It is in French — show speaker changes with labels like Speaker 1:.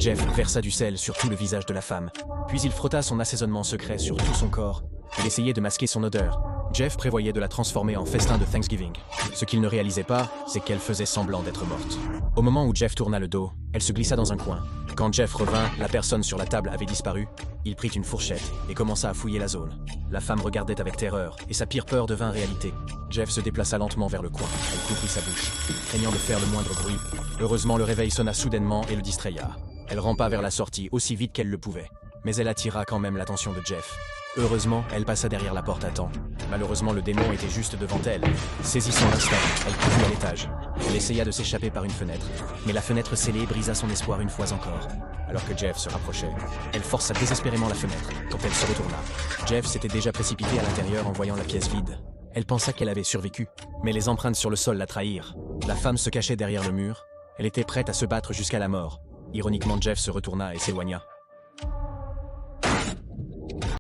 Speaker 1: Jeff versa du sel sur tout le visage de la femme, puis il frotta son assaisonnement secret sur tout son corps. Il essayait de masquer son odeur. Jeff prévoyait de la transformer en festin de Thanksgiving. Ce qu'il ne réalisait pas, c'est qu'elle faisait semblant d'être morte. Au moment où Jeff tourna le dos, elle se glissa dans un coin. Quand Jeff revint, la personne sur la table avait disparu. Il prit une fourchette et commença à fouiller la zone. La femme regardait avec terreur, et sa pire peur devint réalité. Jeff se déplaça lentement vers le coin. Elle couvrit sa bouche, craignant de faire le moindre bruit. Heureusement, le réveil sonna soudainement et le distraya. Elle rampa vers la sortie aussi vite qu'elle le pouvait. Mais elle attira quand même l'attention de Jeff. Heureusement, elle passa derrière la porte à temps. Malheureusement, le démon était juste devant elle. Saisissant l'instant, elle courut à l'étage. Elle essaya de s'échapper par une fenêtre. Mais la fenêtre scellée brisa son espoir une fois encore. Alors que Jeff se rapprochait, elle força désespérément la fenêtre. Quand elle se retourna, Jeff s'était déjà précipité à l'intérieur en voyant la pièce vide. Elle pensa qu'elle avait survécu, mais les empreintes sur le sol la trahirent. La femme se cachait derrière le mur. Elle était prête à se battre jusqu'à la mort. Ironiquement, Jeff se retourna et s'éloigna.